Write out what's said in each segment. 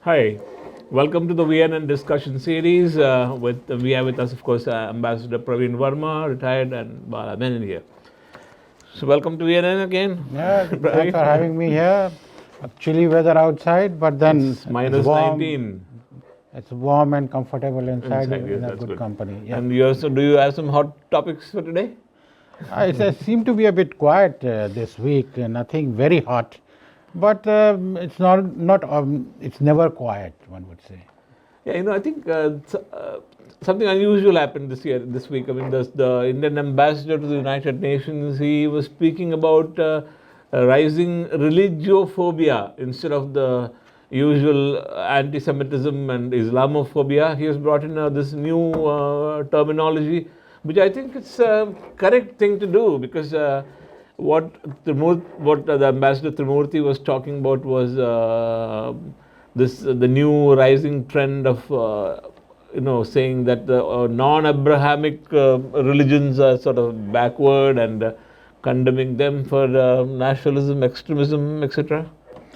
Hi, welcome to the VNN discussion series. We have with us, of course, Ambassador Parveen Verma, retired, and Bala Menon here. So, welcome to VNN again. Yeah, thanks for having me here. Chilly weather outside, but then It's minus warm. 19 It's warm and comfortable inside, inside. Yes, in a that's good company. Yeah. And you also, do you have some hot topics for today? It seemed to be a bit quiet this week. Nothing very hot, but it's it's never quiet. One would say. Yeah, I think something unusual happened this week. I mean, the Indian ambassador to the United Nations, he was speaking about rising religiophobia instead of the usual anti-Semitism and Islamophobia. He has brought in this new terminology, which I think it's a correct thing to do because what the ambassador Trimurti was talking about was the new rising trend of saying that the non-Abrahamic religions are sort of backward and condemning them for nationalism, extremism, etc.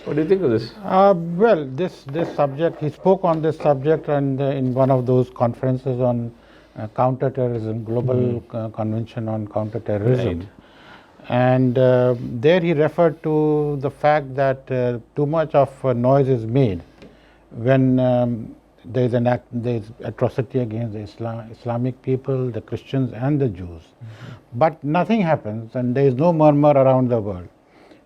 What do you think of this? Well, this subject, he spoke on this subject and in one of those conferences on counterterrorism, Global Convention on Counterterrorism. Right. And there he referred to the fact that too much of noise is made when there is atrocity against the Islamic people, the Christians and the Jews. But nothing happens and there is no murmur around the world.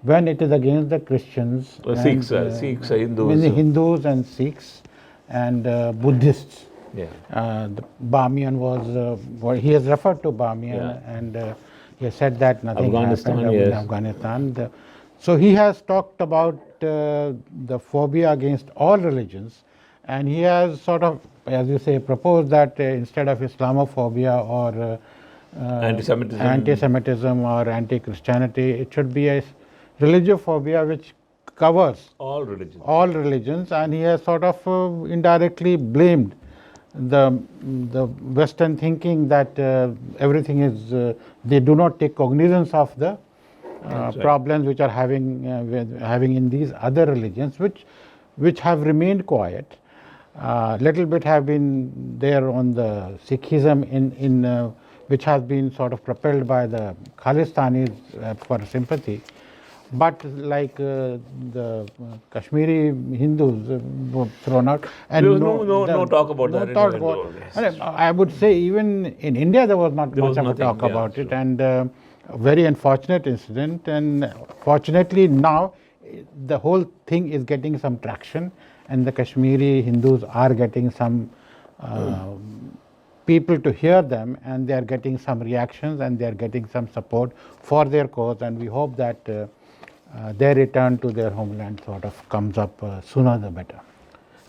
When it is against the Christians, Sikhs, Hindus. Hindus and Sikhs and Buddhists. Yeah. The Bamiyan was, he has referred to Bamiyan and he has said that nothing happened in Afghanistan. So he has talked about the phobia against all religions, and he has sort of, as you say, proposed that instead of Islamophobia or anti-Semitism or anti-Christianity, it should be a religiophobia which covers all religions. And he has sort of indirectly blamed the Western thinking that everything is, they do not take cognizance of the problems which are having in these other religions, which have remained quiet. Little bit have been there on the Sikhism in which has been sort of propelled by the Khalistanis for sympathy. But like the Kashmiri Hindus were thrown out. And there was no talk about that. I would say even in India there was not much of a talk about it, and a very unfortunate incident. And fortunately now the whole thing is getting some traction, and the Kashmiri Hindus are getting some people to hear them, and they are getting some reactions and they are getting some support for their cause, and we hope that their return to their homeland sort of comes up sooner the better.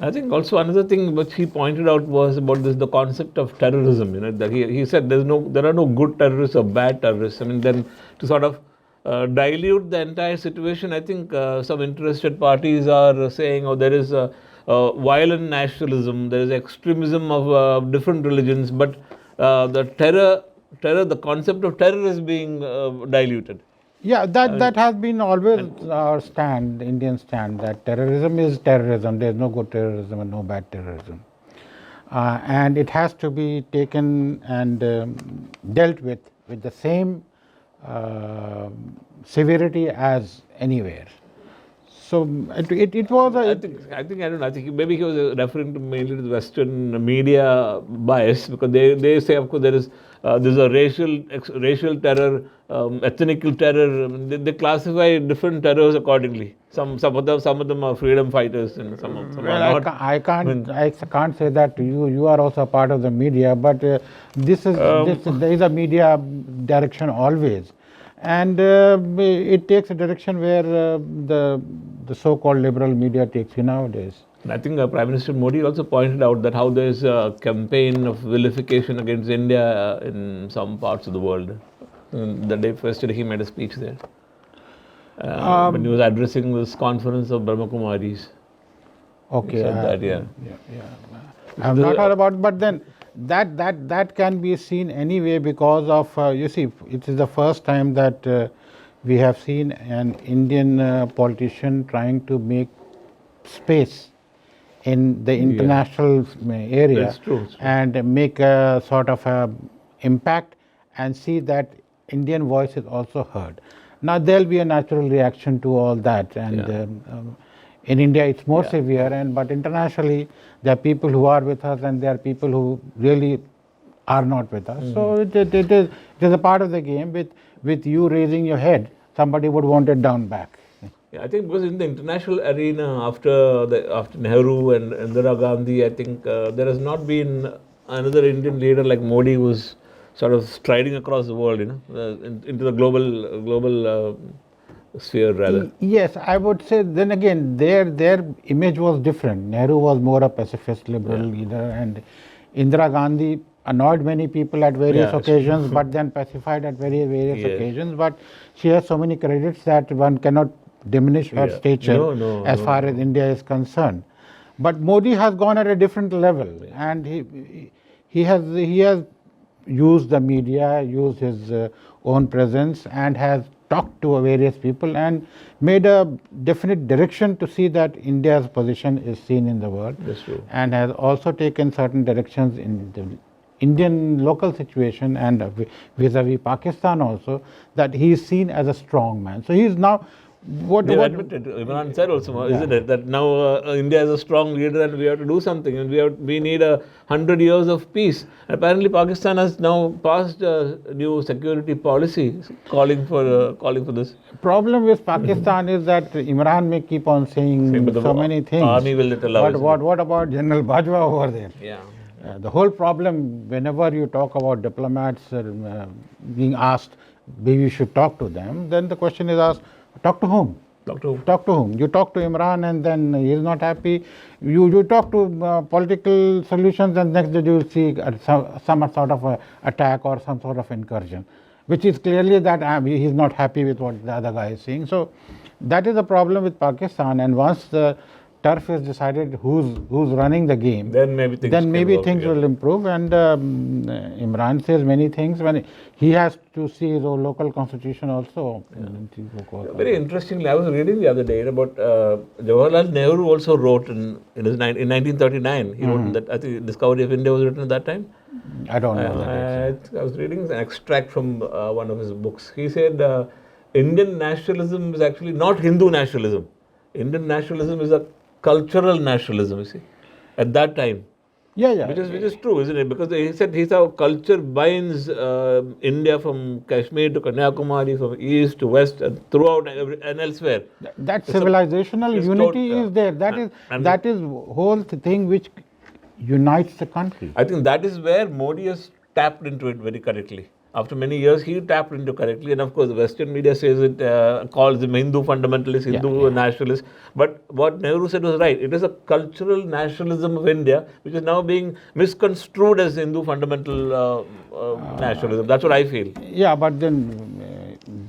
I think also another thing which he pointed out was about the concept of terrorism. That he said there are no good terrorists or bad terrorists. I mean, then to sort of dilute the entire situation, I think some interested parties are saying, there is violent nationalism, there is extremism of different religions, but the concept of terror is being diluted. Yeah, that has been always our stand, Indian stand, that terrorism is terrorism. There is no good terrorism and no bad terrorism. And it has to be taken and dealt with the same severity as anywhere. So it was a... I think maybe he was referring to mainly to the Western media bias, because they say, of course, there's a racial terror, ethnical terror. They classify different terrors accordingly. Some of them are freedom fighters, and some are not. I can't say that to you. You are also a part of the media, but there is a media direction always. And it takes a direction where the so-called liberal media takes you nowadays. I think Prime Minister Modi also pointed out that how there is a campaign of vilification against India in some parts of the world. The day first he made a speech there when he was addressing this conference of Brahma Kumaris. Okay. He said that, I have not heard about it, but then that can be seen anyway because of, you see, it is the first time that we have seen an Indian politician trying to make space in the international area. It's true. And make a sort of a impact and see that Indian voice is also heard. Now there will be a natural reaction to all that, and in India it's more severe, but internationally there are people who are with us and there are people who really are not with us. So it is a part of the game. With you raising your head, somebody would want it down back. Yeah, I think because in the international arena after Nehru and Indira Gandhi, I think there has not been another Indian leader like Modi who's sort of striding across the world, into the global sphere rather. Yes, I would say. Then again, their image was different. Nehru was more a pacifist liberal leader, and Indira Gandhi annoyed many people at various occasions, but then pacified at various occasions. But she has so many credits that one cannot diminish her stature as far as India is concerned. But Modi has gone at a different level, and he has used the media, used his own presence, and has talked to various people and made a definite direction to see that India's position is seen in the world. That's true. And has also taken certain directions in the Indian local situation and vis-a-vis Pakistan also, that he is seen as a strong man. So he is now They admitted, Menon said also, isn't it, that now India is a strong leader and we have to do something, and we need 100 years of peace. Apparently, Pakistan has now passed a new security policy calling for this. Problem with Pakistan is that Imran may keep on saying so many things. Army will let allow. But what about General Bajwa over there? Yeah. The whole problem, whenever you talk about diplomats being asked, maybe you should talk to them, then the question is asked, talk to whom? Talk to whom? Talk to whom? You talk to Imran and then he is not happy. You talk to political solutions, and next day you will see some sort of attack or some sort of incursion, which is clearly that he is not happy with what the other guy is saying. So that is a problem with Pakistan, and once the turf is decided who's running the game, then maybe things will improve. And Imran says many things when he has to see his own local constitution also. Very interestingly, I was reading the other day about Jawaharlal Nehru also wrote in 1939. He wrote that, I think, Discovery of India was written at that time. I don't know. I was reading an extract from one of his books. He said Indian nationalism is actually not Hindu nationalism. Indian nationalism is a cultural nationalism, you see, at that time. Which is true, isn't it? Because he said how culture binds India from Kashmir to Kanyakumari, from east to west, and throughout and elsewhere. That civilizational unity is there. That is whole thing which unites the country. I think that is where Modi has tapped into it very correctly. After many years, he tapped into correctly, and of course, the Western media says it, calls him Hindu fundamentalist, Hindu nationalist. But what Nehru said was right. It is a cultural nationalism of India, which is now being misconstrued as Hindu fundamental nationalism. That's what I feel. Yeah, but then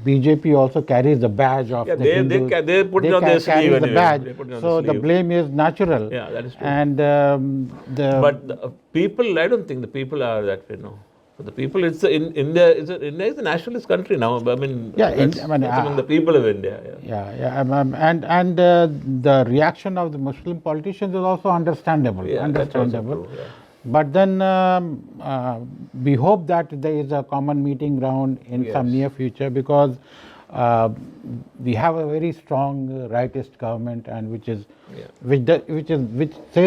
BJP also carries the badge of the Hindus. They put it on their sleeve anyway. The badge. So the blame is natural. Yeah, that is true. And but the people, I don't think the people are that way, no. The people, India is a nationalist country now. I mean, it's among the people of India. And the reaction of the Muslim politicians is also understandable. That's also true, But then we hope that there is a common meeting ground in some near future, because we have a very strong rightist government, and which says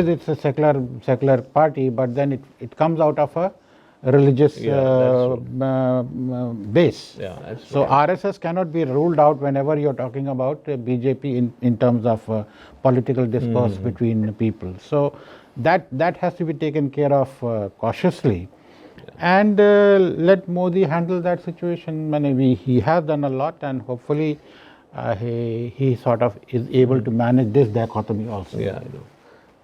it's a secular party, but then it comes out of a religious base. So RSS cannot be ruled out whenever you're talking about BJP in terms of political discourse between people. So that has to be taken care of cautiously, and let Modi handle that situation. He has done a lot, and hopefully he sort of is able to manage this dichotomy also. Yeah, I know.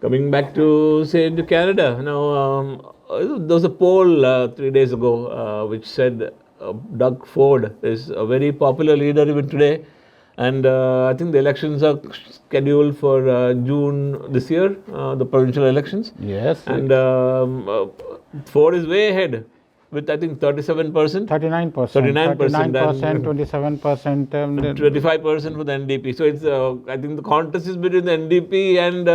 Coming back to Canada now. There was a poll 3 days ago which said Doug Ford is a very popular leader even today, and I think the elections are scheduled for June this year, the provincial elections. Yes. And Ford is way ahead with, I think, 37%. 39%. 39%. 27%. 25% for the NDP. So it's I think the contest is between the NDP and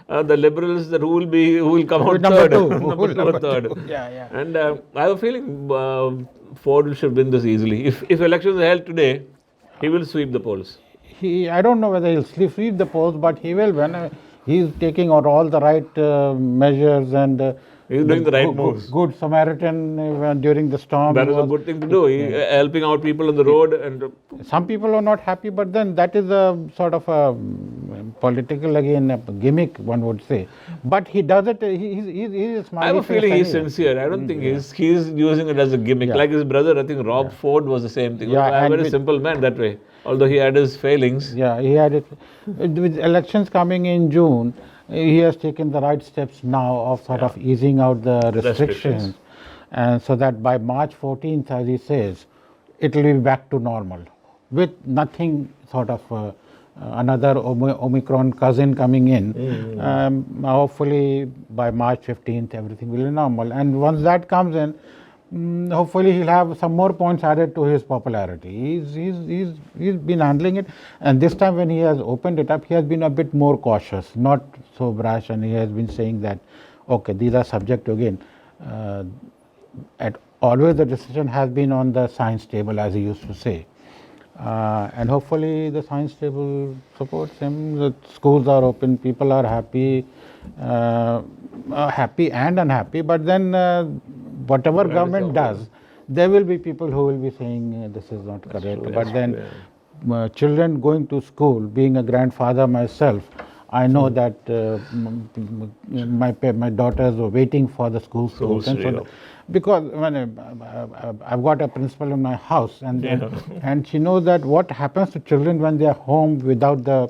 the liberals that who will come out Number third, two. number two or third. Yeah. And I have a feeling Ford should win this easily. If elections are held today, he will sweep the polls. I don't know whether he'll sweep the polls, but he will when he's taking out all the right measures and He's doing the right moves. Good Samaritan during the storm. That is a good thing to do. Helping out people on the road. And some people are not happy, but then that is a sort of a political, again, a gimmick, one would say. But he does it, he's a smiley I have a face feeling he's anyway. sincere. I don't think he's using it as a gimmick. Like his brother, I think Rob Ford was the same thing. Yeah, A very simple man that way. Although he had his failings. Yeah, he had it. With elections coming in June, he has taken the right steps now of sort of easing out the restrictions. And so that by March 14th, as he says, it will be back to normal with nothing sort of another Omicron cousin coming in. Hopefully by March 15th, everything will be normal. And once that comes in, hopefully he'll have some more points added to his popularity. He's been handling it, and this time when he has opened it up, he has been a bit more cautious, not so brash, and he has been saying that, okay, these are subject to, again, always the decision has been on the science table, as he used to say. And hopefully the science table supports him. The schools are open, people are happy, happy and unhappy, but then whatever government does, there will be people who will be saying this is not correct. But then children going to school, being a grandfather myself, I know that my daughters were waiting for the schools to open. Because when I've got a principal in my house, and she knows that what happens to children when they are home without the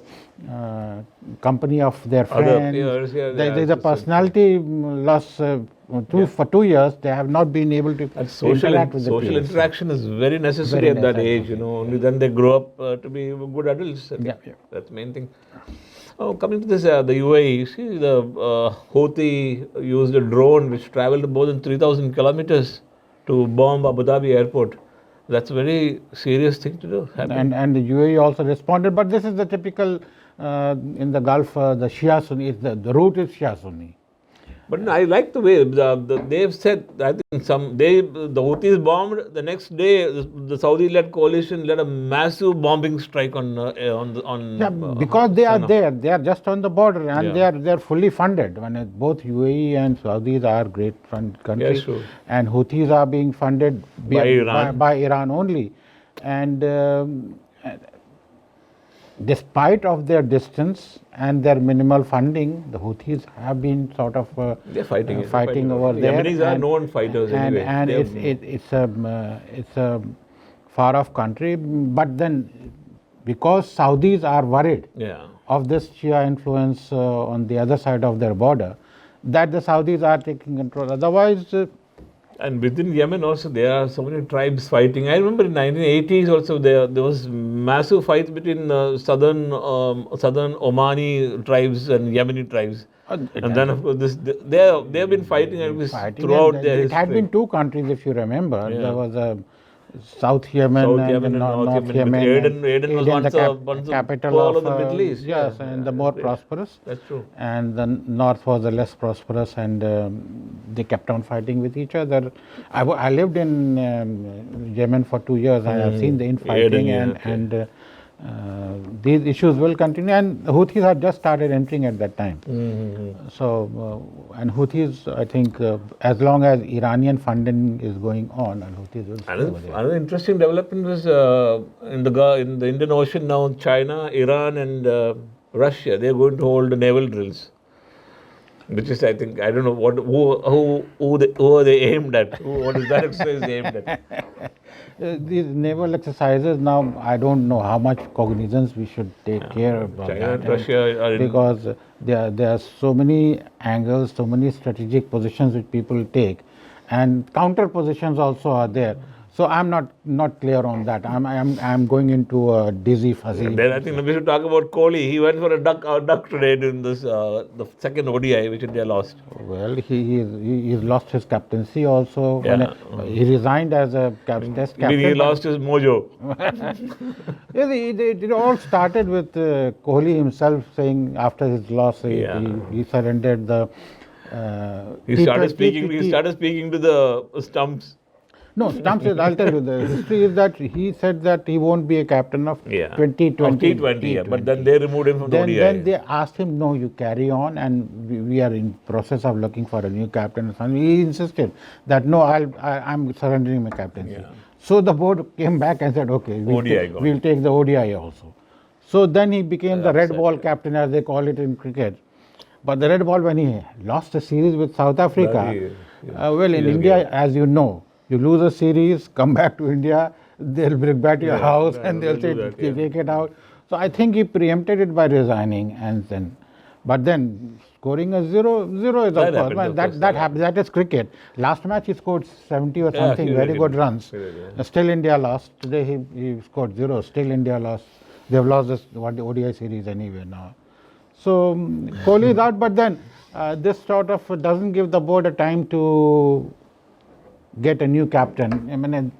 company of their friends. There is a personality loss. For 2 years, they have not been able to interact with the peers. Social interaction is very necessary at that age. Only then they grow up to be good adults. That's the main thing. Oh, coming to this, the UAE, you see the Houthi used a drone which traveled more than 3,000 kilometers to bomb Abu Dhabi airport. That's a very serious thing to do. And the UAE also responded, but this is the typical, in the Gulf, the Shia Sunni, the route is Shia Sunni. But I like the way they've said. I think the Houthis bombed. The next day, the Saudi-led coalition led a massive bombing strike on. Because they are there. They are just on the border, and they are fully funded. When both UAE and Saudis are great countries, and Houthis are being funded by Iran only, and despite of their distance and their minimal funding, the Houthis have been sort of they're fighting over there. Yemenis are known fighters anyway. And it's a far off country, but then because Saudis are worried of this Shia influence on the other side of their border, that the Saudis are taking control. Otherwise. And within Yemen also there are so many tribes fighting. I remember in 1980s also there was massive fights between southern Omani tribes and Yemeni tribes. And then of course they have been fighting throughout their history. It had been two countries, if you remember. There was a South Yemen and North Yemen. Aden was once the capital of the Middle East. Yes, and the more prosperous. That's true. And the North was the less prosperous, and they kept on fighting with each other. I lived in Yemen for 2 years, and I've seen the infighting, and these issues will continue. And Houthis had just started entering at that time. So, and Houthis, I think, as long as Iranian funding is going on, and Houthis will stay over there. Another interesting development was in the Indian Ocean now. China, Iran, and Russia, they are going to hold naval drills. Which is, I think, I don't know who are they aimed at? What is that exercise aimed at? These naval exercises now, I don't know how much cognizance we should take care about China that. And Russia are because there are so many angles, so many strategic positions which people take, and counter positions also are there. So I'm not clear on that. I'm going into a dizzy fuzzy. And then I think we should talk about Kohli. He went for a duck today in this the second ODI which India lost. Well, he's lost his captaincy also. Yeah. He resigned as a test captain. He lost his mojo. Yes, it all started with Kohli himself saying after his loss, he surrendered the. He started speaking to the stumps. No, stumps is, I'll tell you, the history is that he said that he won't be a captain of 2020. Of T20, but then they removed him from the ODI. Then they asked him, no, you carry on, and we are in process of looking for a new captain. And he insisted that, no, I'm surrendering my captaincy. Yeah. So the board came back and said, okay, we'll take the ODI also. So then he became the red ball captain, as they call it in cricket. But the red ball, when he lost the series with South Africa, well, in India, as you know, you lose a series, come back to India, they'll bring back to your house and they'll say, take it out. So I think he preempted it by resigning, and but then scoring a zero is of course, that happens. That is cricket. Last match he scored 70 or something, very good runs. Still India lost. Today he scored 0. Still India lost. They've lost this ODI series anyway now. So Kohli is out, but then this sort of doesn't give the board a time to get a new captain. I mean,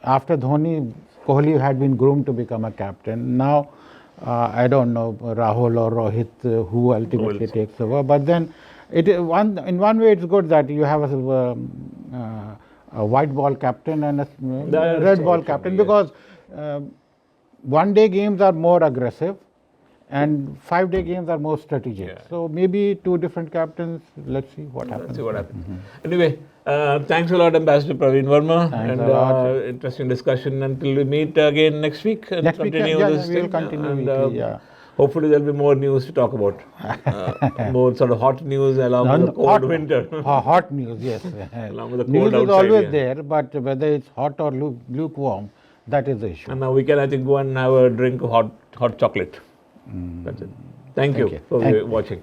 after Dhoni, Kohli had been groomed to become a captain. Now, I don't know, Rahul or Rohit, who ultimately takes over. But then, in one way, it's good that you have a white ball captain and a red ball captain, because one-day games are more aggressive and 5-day games are more strategic. Yeah. So maybe 2 different captains. Let's see what happens. Anyway, thanks a lot, Ambassador Parveen Verma. Thanks a lot. Interesting discussion. Until we meet again next week. Next week, we'll continue. Hopefully there'll be more news to talk about. More sort of hot news along with the cold winter. Hot news, yes. Along with the cold news outside, is always there, but whether it's hot or lukewarm, that is the issue. And now we can, I think, go and have a drink of hot chocolate. That's it. Thank you for watching.